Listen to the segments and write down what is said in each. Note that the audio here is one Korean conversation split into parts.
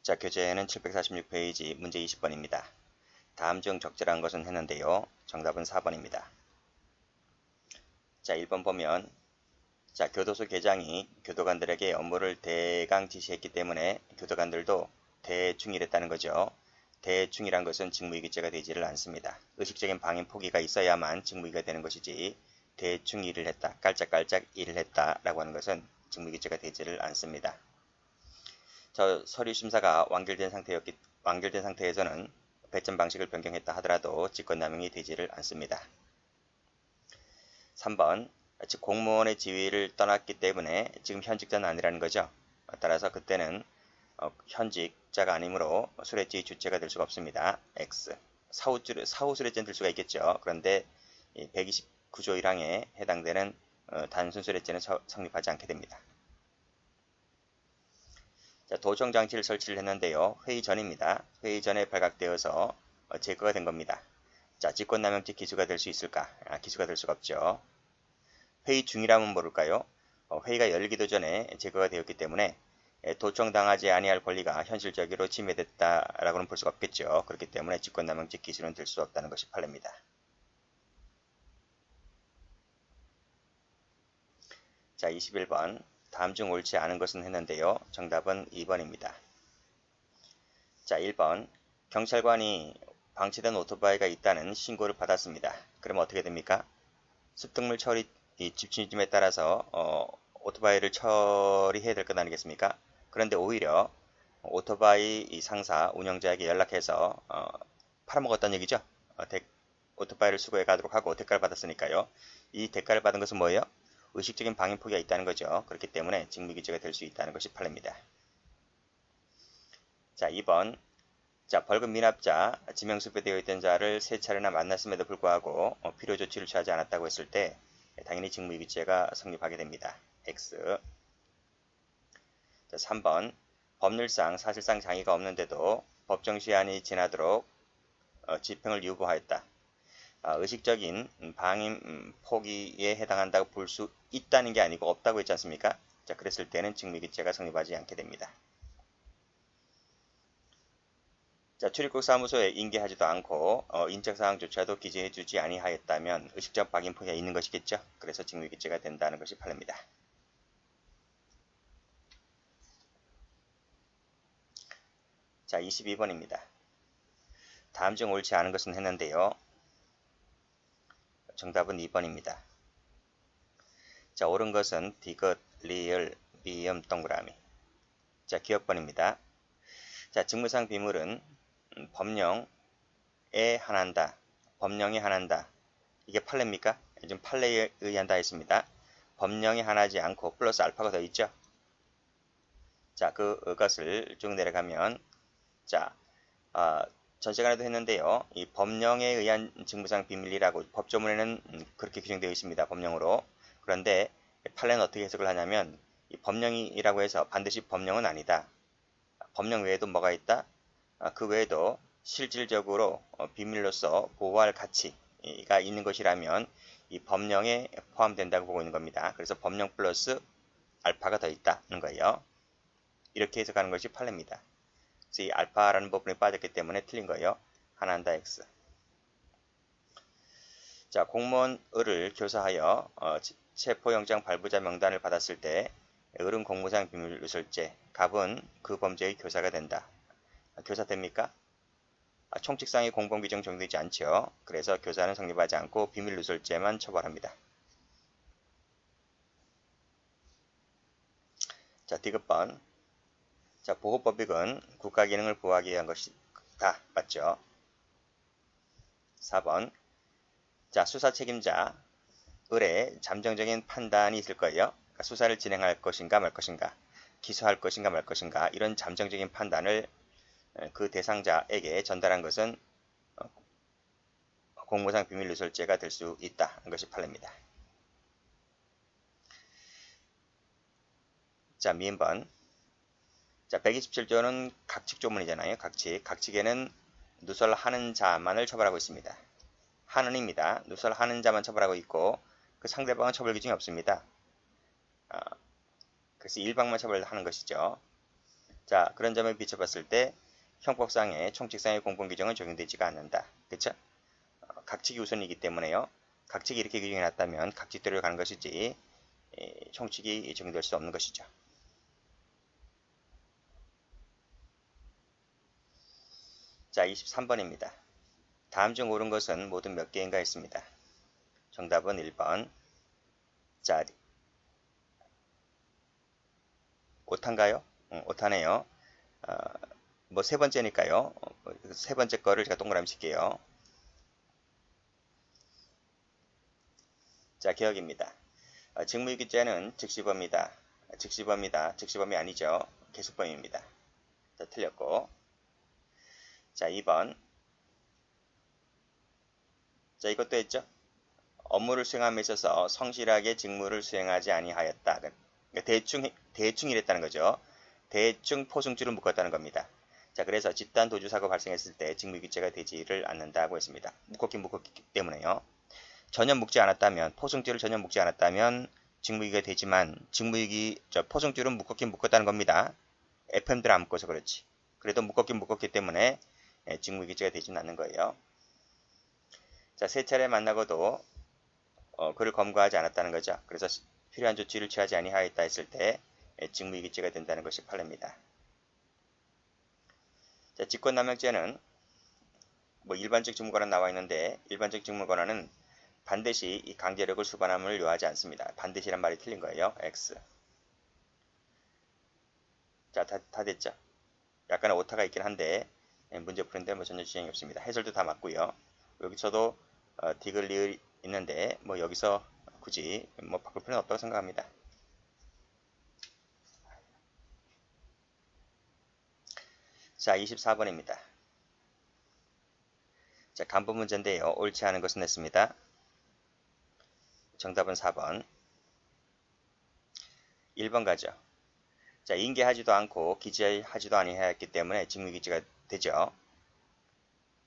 자, 교재는 746페이지 문제 20번입니다. 다음 중 적절한 것은 했는데요. 정답은 4번입니다. 자, 1번 보면 자, 교도소 계장이 교도관들에게 업무를 대강 지시했기 때문에 교도관들도 대충 일했다는 거죠. 대충이란 것은 직무유기죄가 되지를 않습니다. 의식적인 방임 포기가 있어야만 직무유기가 되는 것이지 대충 일을 했다, 깔짝깔짝 일을 했다라고 하는 것은 직무유기죄가 되지를 않습니다. 저 서류심사가 완결된 상태에서는 배점 방식을 변경했다 하더라도 직권남용이 되지를 않습니다. 3번 즉 공무원의 지위를 떠났기 때문에 지금 현직자는 아니라는 거죠. 따라서 그때는 현직자가 아니므로 수뢰죄의 주체가 될 수가 없습니다. X. 사후수뢰죄는 될 수가 있겠죠. 그런데 129조 1항에 해당되는 단순수뢰죄는 성립하지 않게 됩니다. 자, 도청장치를 설치를 했는데요. 회의 전입니다. 회의 전에 발각되어서 제거가 된 겁니다. 자, 직권남용죄 기수가 될 수 있을까? 기수가 될 수가 없죠. 회의 중이라면 모를까요? 회의가 열리기도 전에 제거가 되었기 때문에 도청당하지 아니할 권리가 현실적으로 침해됐다라고는 볼 수가 없겠죠. 그렇기 때문에 직권남용죄 기수는 될 수 없다는 것이 판례입니다. 자, 21번. 다음 중 옳지 않은 것은 했는데요. 정답은 2번입니다. 자, 1번. 경찰관이 방치된 오토바이가 있다는 신고를 받았습니다. 그러면 어떻게 됩니까? 습득물 처리 집중심에 따라서 오토바이를 처리해야 될 것 아니겠습니까? 그런데 오히려 오토바이 상사 운영자에게 연락해서 팔아먹었다는 얘기죠. 오토바이를 수거해 가도록 하고 대가를 받았으니까요. 이 대가를 받은 것은 뭐예요? 의식적인 방임 포기가 있다는 거죠. 그렇기 때문에 직무유기죄가 될 수 있다는 것이 판례입니다. 자, 2번. 자, 벌금 미납자, 지명수배되어 있던 자를 3차례나 만났음에도 불구하고 필요 조치를 취하지 않았다고 했을 때 당연히 직무유기죄가 성립하게 됩니다. X. 자, 3번. 법률상 사실상 장애가 없는데도 법정시한이 지나도록 집행을 유보하였다. 의식적인 방임 포기에 해당한다고 볼 수 있다는 게 아니고 없다고 했지 않습니까? 자, 그랬을 때는 직무유기죄가 성립하지 않게 됩니다. 자, 출입국 사무소에 인계하지도 않고 인적사항조차도 기재해주지 아니하였다면 의식적 방임 포기가 있는 것이겠죠. 그래서 직무유기죄가 된다는 것이 판례입니다. 자, 22번입니다. 다음 중 옳지 않은 것은 했는데요. 정답은 2번입니다. 자, 옳은 것은 디귿, 리을, 미음, 동그라미. 자, 기억번입니다. 자, 직무상 비물은 법령에 한한다. 법령에 한한다. 이게 판례입니까? 지금 판례에 의한다 했습니다. 법령에 한하지 않고 플러스 알파가 더 있죠. 자, 그것을 쭉 내려가면 자, 전 시간에도 했는데요. 이 법령에 의한 직무상 비밀이라고 법조문에는 그렇게 규정되어 있습니다. 법령으로. 그런데 판례는 어떻게 해석을 하냐면 이 법령이라고 해서 반드시 법령은 아니다. 법령 외에도 뭐가 있다? 그 외에도 실질적으로 비밀로서 보호할 가치가 있는 것이라면 이 법령에 포함된다고 보고 있는 겁니다. 그래서 법령 플러스 알파가 더 있다는 거예요. 이렇게 해석하는 것이 판례입니다. 그래서 이 알파라는 부분이 빠졌기 때문에 틀린 거예요. 하나한다 X. 자, 공무원 을을 교사하여 체포영장 발부자 명단을 받았을 때 을은 공무상 비밀 누설죄, 갑은 그 범죄의 교사가 된다. 교사 됩니까? 총칙상의 공범규정 적용되지 않죠. 그래서 교사는 성립하지 않고 비밀 누설죄만 처벌합니다. 자, 디귿번. 자, 보호법익은 국가기능을 보호하기 위한 것이다. 맞죠? 4번. 자, 수사 책임자 을의 잠정적인 판단이 있을 거예요. 그러니까 수사를 진행할 것인가 말 것인가, 기소할 것인가 말 것인가, 이런 잠정적인 판단을 그 대상자에게 전달한 것은 공무상 비밀 누설죄가 될 수 있다는 것이 판례입니다. 자, 미음번. 자, 127조는 각칙조문이잖아요. 각칙에는 누설하는 자만을 처벌하고 있습니다. 하는입니다. 누설하는 자만 처벌하고 있고 그 상대방은 처벌 규정이 없습니다. 그래서 일방만 처벌하는 것이죠. 자, 그런 점을 비춰봤을 때 형법상의 총칙상의 공본 규정은 적용되지가 않는다. 그쵸? 각칙이 우선이기 때문에요. 각칙이 이렇게 규정해 놨다면 각칙대로 가는 것이지 총칙이 적용될 수 없는 것이죠. 자, 23번입니다. 다음 중 옳은 것은 모두 몇 개인가 했습니다. 정답은 1번. 자, 오타인가요? 오타네요. 뭐 세 번째니까요. 세 번째 거를 제가 동그라미 칠게요. 자, 기억입니다. 직무유기죄는 즉시범이다. 즉시범이다. 즉시범이 아니죠. 계속범입니다. 자, 틀렸고. 자, 2번. 자, 이것도 했죠. 업무를 수행함에 있어서 성실하게 직무를 수행하지 아니하였다. 그러니까 대충 이랬다는 거죠. 대충 포승줄을 묶었다는 겁니다. 자, 그래서 집단 도주 사고 발생했을 때 직무유기죄가 되지를 않는다고 했습니다. 묶었기 때문에요. 전혀 묶지 않았다면, 포승줄을 전혀 묶지 않았다면 직무유기가 되지만 포승줄은 묶었다는 겁니다. FM들 안 묶어서 그렇지. 그래도 묶었기 때문에 직무유기죄가 되지는 않는 거예요. 자, 세 차례 만나고도 그를 검거하지 않았다는 거죠. 그래서 필요한 조치를 취하지 아니하였다 했을 때 직무유기죄가 된다는 것이 판례입니다. 자, 직권남용죄는 뭐 일반적 직무권한 나와 있는데 일반적 직무권한은 반드시 이 강제력을 수반함을 요하지 않습니다. 반드시란 말이 틀린 거예요. X. 자, 다 됐죠? 약간의 오타가 있긴 한데 문제 푸는데 뭐 전혀 지장이 없습니다. 해설도 다 맞고요. 여기서도 디귿 리을 있는데 뭐 여기서 굳이 뭐 바꿀 필요는 없다고 생각합니다. 자, 24번입니다. 자, 간부 문제인데요. 옳지 않은 것은 냈습니다. 정답은 4번. 1번 가죠. 자, 인계하지도 않고 기재하지도 아니하였기 때문에 직무유기죄가 되죠.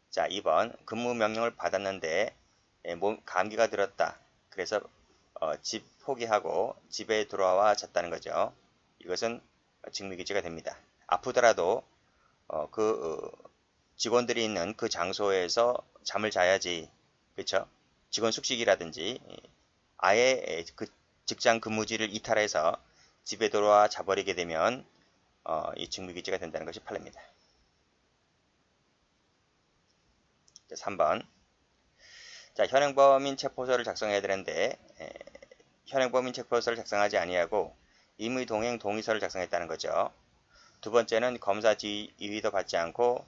자, 2번. 근무 명령을 받았는데 감기가 들었다. 그래서 집 포기하고 집에 돌아와 잤다는 거죠. 이것은 직무유기죄가 됩니다. 아프더라도 직원들이 있는 그 장소에서 잠을 자야지. 그렇죠? 직원 숙식이라든지 아예 그 직장 근무지를 이탈해서 집에 돌아와 자버리게 되면 이 직무유기죄가 된다는 것이 판례입니다. 3번. 자, 현행범인 체포서를 작성해야 되는데 현행범인 체포서를 작성하지 아니하고 임의동행 동의서를 작성했다는 거죠. 두 번째는 검사 지휘도 받지 않고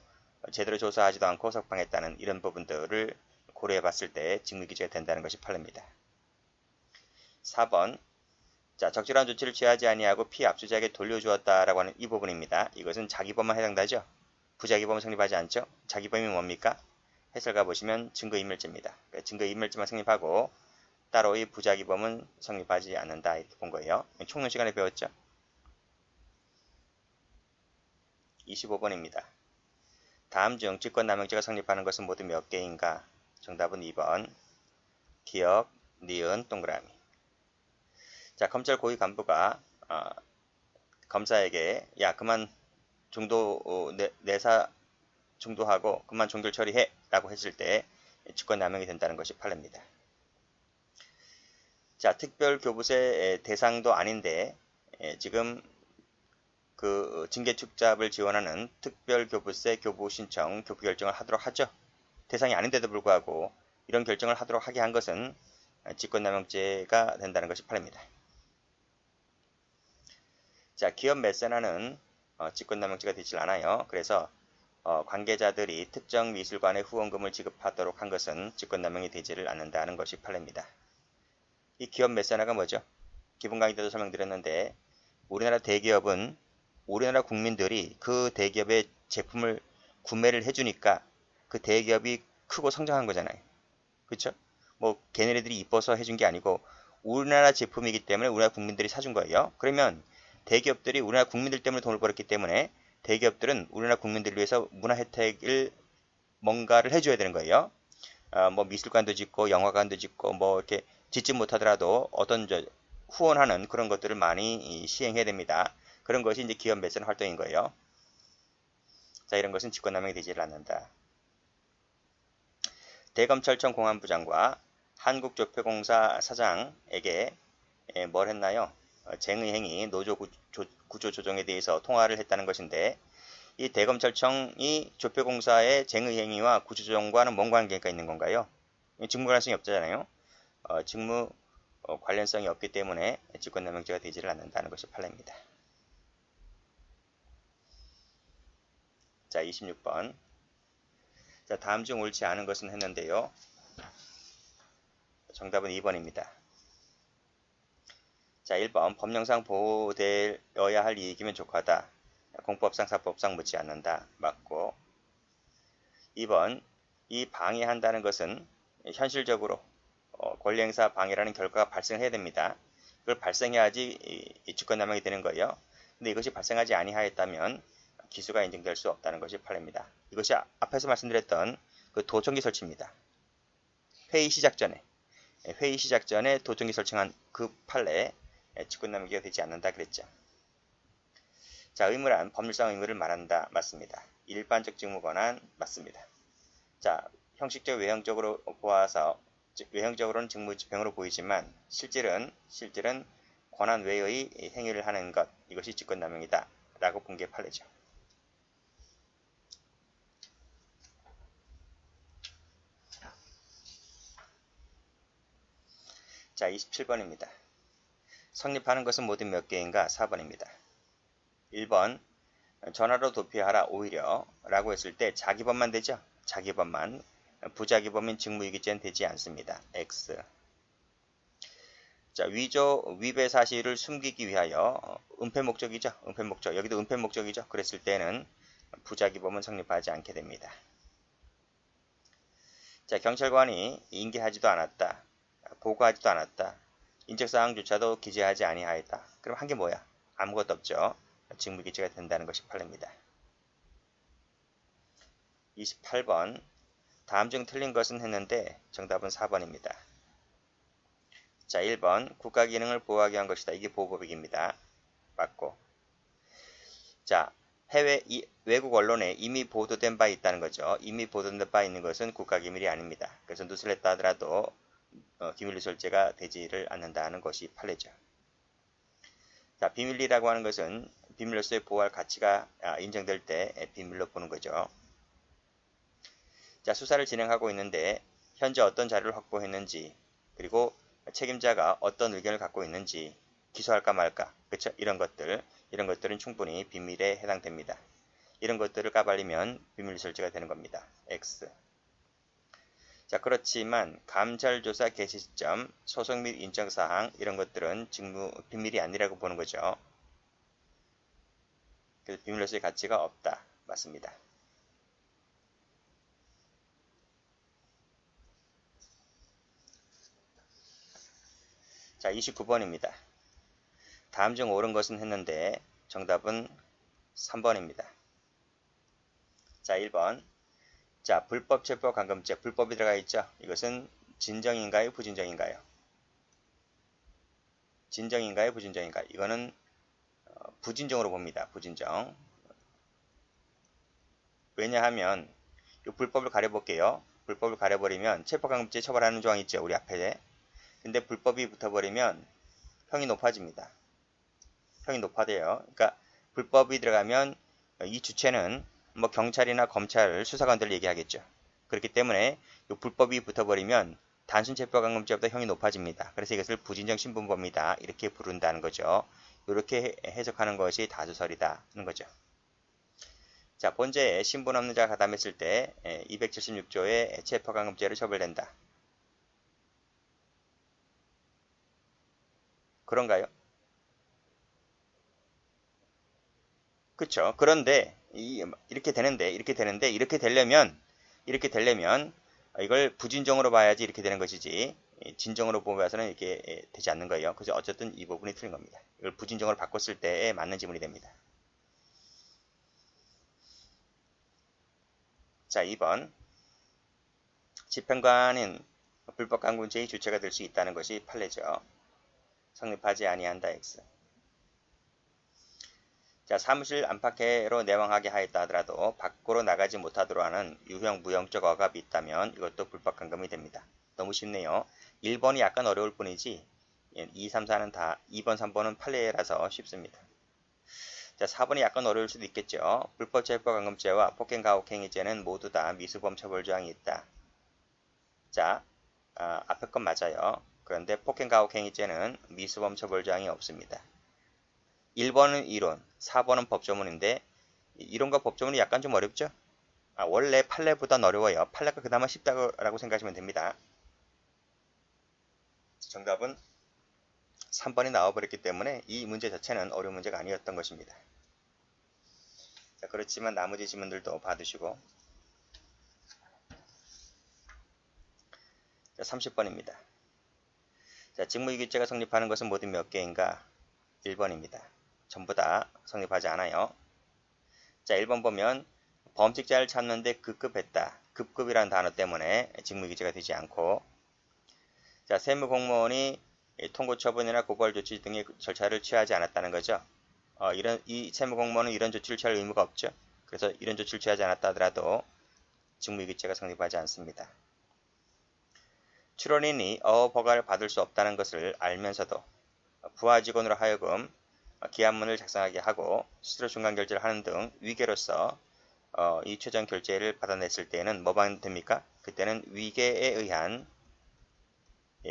제대로 조사하지도 않고 석방했다는 이런 부분들을 고려해 봤을 때 직무유기죄가 된다는 것이 판례입니다. 4번. 자, 적절한 조치를 취하지 아니하고 피해 압수자에게 돌려주었다라고 하는 이 부분입니다. 이것은 자기범만 해당되죠. 부자기범은 성립하지 않죠. 자기범이 뭡니까? 해설가 보시면 증거인멸죄입니다. 증거인멸죄만 성립하고 따로 이 부자기범은 성립하지 않는다 이렇게 본 거예요. 총론 시간에 배웠죠. 25번입니다. 다음 중 직권남용죄가 성립하는 것은 모두 몇 개인가? 정답은 2번. 기억, 니은, 동그라미. 자, 검찰 고위 간부가 검사에게 야 그만 내사 중도하고 그만 종결 처리해 라고 했을 때 직권남용이 된다는 것이 판례입니다. 자, 특별교부세 대상도 아닌데 지금 그 징계축잡을 지원하는 특별교부세 교부신청, 교부결정을 하도록 하죠. 대상이 아닌데도 불구하고 이런 결정을 하도록 하게 한 것은 직권남용죄가 된다는 것이 판례입니다. 자, 기업 매세나는 직권남용죄가 되질 않아요. 그래서 관계자들이 특정 미술관에 후원금을 지급하도록 한 것은 직권남용이 되지를 않는다는 것이 판례입니다. 이 기업 매세나가 뭐죠? 기본 강의 때도 설명드렸는데 우리나라 대기업은 우리나라 국민들이 그 대기업의 제품을 구매를 해주니까 그 대기업이 크고 성장한 거잖아요. 그쵸? 뭐 걔네들이 이뻐서 해준 게 아니고 우리나라 제품이기 때문에 우리나라 국민들이 사준 거예요. 그러면 대기업들이 우리나라 국민들 때문에 돈을 벌었기 때문에 대기업들은 우리나라 국민들을 위해서 문화 혜택을 뭔가를 해줘야 되는 거예요. 뭐 미술관도 짓고 영화관도 짓고 뭐 이렇게 짓지 못하더라도 어떤 후원하는 그런 것들을 많이 시행해야 됩니다. 그런 것이 이제 기업 매선 활동인 거예요. 자, 이런 것은 직권남용이 되지를 않는다. 대검찰청 공안부장과 한국조폐공사 사장에게 뭘 했나요? 쟁의행위, 노조 구조 조정에 대해서 통화를 했다는 것인데, 이 대검찰청이 조폐공사의 쟁의행위와 구조조정과는 뭔 관계가 있는 건가요? 직무 관련성이 없잖아요. 직무 관련성이 없기 때문에 직권남용죄가 되지를 않는다는 것이 판례입니다. 자, 26번. 자, 다음 중 옳지 않은 것은 했는데요. 정답은 2번입니다. 자, 1번. 법령상 보호되어야 할 이익이면 족하다. 공법상 사법상 묻지 않는다. 맞고. 2번. 이 방해한다는 것은 현실적으로 권리행사 방해라는 결과가 발생해야 됩니다. 그걸 발생해야지 이 주권남용이 되는 거예요. 근데 이것이 발생하지 아니하였다면 기수가 인정될 수 없다는 것이 판례입니다. 이것이 앞에서 말씀드렸던 그 도청기 설치입니다. 회의 시작 전에 도청기 설치한 그 판례 직권남용죄가 되지 않는다 그랬죠. 자, 의무란 법률상 의무를 말한다. 맞습니다. 일반적 직무권한 맞습니다. 자, 형식적 외형적으로 보아서 외형적으로는 직무 집행으로 보이지만 실질은 권한 외의 행위를 하는 것, 이것이 직권남용이다 라고 본 게 판례죠. 자, 27번입니다. 성립하는 것은 모두 몇 개인가? 4번입니다. 1번 전화로 도피하라 오히려 라고 했을 때 자기법만 되죠. 자기법만. 부자기법인 직무유기죄는 되지 않습니다. X. 자, 위배 사실을 숨기기 위하여 은폐 목적이죠. 은폐 목적. 여기도 은폐 목적이죠. 그랬을 때는 부자기법은 성립하지 않게 됩니다. 자, 경찰관이 인계하지도 않았다. 보고하지도 않았다. 인적사항조차도 기재하지 아니하였다. 그럼 한 게 뭐야? 아무것도 없죠. 직무유기죄가 된다는 것이 판례입니다. 28번. 다음 중 틀린 것은 했는데 정답은 4번입니다. 자, 1번 국가기능을 보호하기 위한 것이다. 이게 보호법익입니다. 맞고. 자, 외국 언론에 이미 보도된 바 있다는 거죠. 이미 보도된 바 있는 것은 국가기밀이 아닙니다. 그래서 누설했다 하더라도 기밀누설죄가 되지를 않는다는 것이 판례죠. 자, 비밀리라고 하는 것은 비밀로서의 보호할 가치가 인정될 때 비밀로 보는 거죠. 자, 수사를 진행하고 있는데 현재 어떤 자료를 확보했는지, 그리고 책임자가 어떤 의견을 갖고 있는지, 기소할까 말까, 그쵸? 이런 것들은 충분히 비밀에 해당됩니다. 이런 것들을 까발리면 비밀누설죄가 되는 겁니다. X. 자, 그렇지만 감찰조사 개시 시점, 소송 및 인정사항 이런 것들은 비밀이 아니라고 보는 거죠. 그래서 비밀로서의 가치가 없다. 맞습니다. 자, 29번입니다. 다음 중 옳은 것은 했는데 정답은 3번입니다. 자, 1번. 자, 불법 체포 감금죄, 불법이 들어가 있죠. 이것은 진정인가요, 부진정인가요? 진정인가요, 부진정인가요? 이거는 부진정으로 봅니다. 부진정. 왜냐하면 이 불법을 가려볼게요. 불법을 가려버리면 체포감금죄 처벌하는 조항이 있죠. 우리 앞에. 근데 불법이 붙어버리면 형이 높아집니다. 형이 높아져요. 그러니까 불법이 들어가면 이 주체는 뭐 경찰이나 검찰, 수사관들을 얘기하겠죠. 그렇기 때문에 이 불법이 붙어버리면 단순 체포감금죄보다 형이 높아집니다. 그래서 이것을 부진정 신분범이다 이렇게 부른다는 거죠. 이렇게 해석하는 것이 다수설이다는 거죠. 자, 본죄에 신분 없는 자가 가담했을 때 276조의 체포감금죄로 처벌된다. 그런가요? 그렇죠. 그런데 이렇게 되려면 이걸 부진정으로 봐야지 이렇게 되는 것이지 진정으로 보면서는 이렇게 되지 않는 거예요. 그래서 어쨌든 이 부분이 틀린 겁니다. 이걸 부진정으로 바꿨을 때에 맞는 지문이 됩니다. 자, 2번. 집행관은 불법 감금죄의 주체가 될 수 있다는 것이 판례죠. 성립하지 아니한다. X. 자, 사무실 안팎으로 내왕하게 하였다 하더라도 밖으로 나가지 못하도록 하는 유형 무형적 억압이 있다면 이것도 불법 감금이 됩니다. 너무 쉽네요. 1번이 약간 어려울 뿐이지 2, 3, 4는 다 2번, 3번은 판례라서 쉽습니다. 자, 4번이 약간 어려울 수도 있겠죠. 불법 체포감금죄와 폭행가혹행위죄는 모두 다 미수범 처벌조항이 있다. 자, 앞에 건 맞아요. 그런데 폭행가혹행위죄는 미수범 처벌조항이 없습니다. 1번은 이론, 4번은 법조문인데 이론과 법조문이 약간 좀 어렵죠? 원래 판례보단 어려워요. 판례가 그나마 쉽다고 생각하시면 됩니다. 정답은 3번이 나와버렸기 때문에 이 문제 자체는 어려운 문제가 아니었던 것입니다. 자, 그렇지만 나머지 지문들도 봐두시고. 자, 30번입니다. 자, 직무유기죄가 성립하는 것은 모두 몇 개인가? 1번입니다. 전부 다 성립하지 않아요. 자, 1번 보면 범칙자를 찾는데 급급했다. 급급이라는 단어 때문에 직무유기죄가 되지 않고, 자, 세무공무원이 통고 처분이나 고발 조치 등의 절차를 취하지 않았다는 거죠. 이 세무공무원은 이런 조치를 취할 의무가 없죠. 그래서 이런 조치를 취하지 않았다 하더라도 직무유기죄가 성립하지 않습니다. 출원인이 어허가를 받을 수 없다는 것을 알면서도 부하 직원으로 하여금 기한문을 작성하게 하고 스스로 중간결제를 하는 등 위계로서 이 최종 결제를 받아냈을 때에는 뭐만 됩니까? 그때는 위계에 의한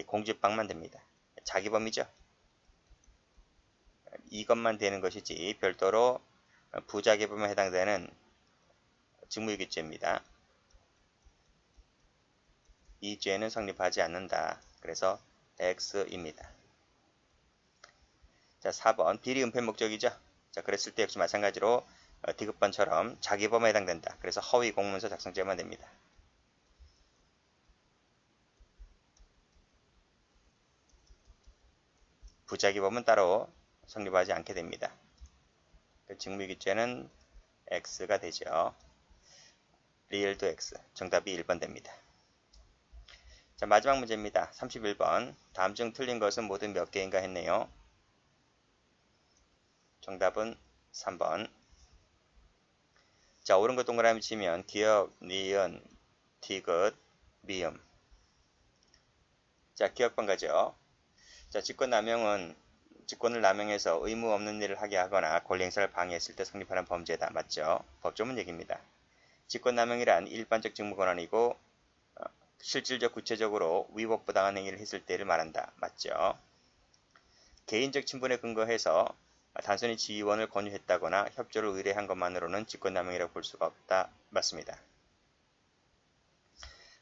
공지방만 됩니다. 자기범이죠. 이것만 되는 것이지 별도로 부자기범에 해당되는 직무유기죄입니다. 이 죄는 성립하지 않는다. 그래서 X입니다. 자, 4번 비리 은폐 목적이죠. 자, 그랬을 때 역시 마찬가지로 디귿번처럼 자기범에 해당된다. 그래서 허위 공문서 작성죄만 됩니다. 부자기범은 따로 성립하지 않게 됩니다. 직무유기죄는 X가 되죠. 리을도 X. 정답이 1번 됩니다. 자, 마지막 문제입니다. 31번. 다음 중 틀린 것은 모두 몇 개인가 했네요. 정답은 3번. 자, 옳은 거 동그라미 치면 기역, 니은, 디귿, 미음. 자, 기역번 가죠. 자, 직권남용은 직권을 남용해서 의무 없는 일을 하게 하거나 권리행사를 방해했을 때 성립하는 범죄다. 맞죠? 법조문 얘기입니다. 직권남용이란 일반적 직무권한이고 실질적 구체적으로 위법부당한 행위를 했을 때를 말한다. 맞죠? 개인적 친분에 근거해서 단순히 지원을 권유했다거나 협조를 의뢰한 것만으로는 직권남용이라고 볼 수가 없다. 맞습니다.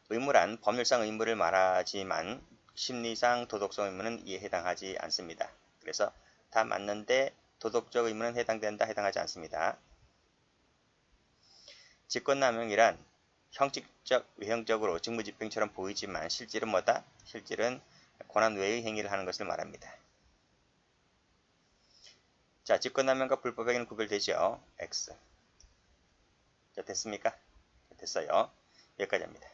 의무란 법률상 의무를 말하지만 심리상 도덕성 의무는 이에 해당하지 않습니다. 그래서 다 맞는데 도덕적 의무는 해당된다, 해당하지 않습니다. 직권남용이란 형식적, 외형적으로 직무집행처럼 보이지만 실질은 뭐다? 실질은 권한 외의 행위를 하는 것을 말합니다. 자, 직권남용과 불법행위는 구별되죠. X. 자, 됐습니까? 됐어요. 여기까지 합니다.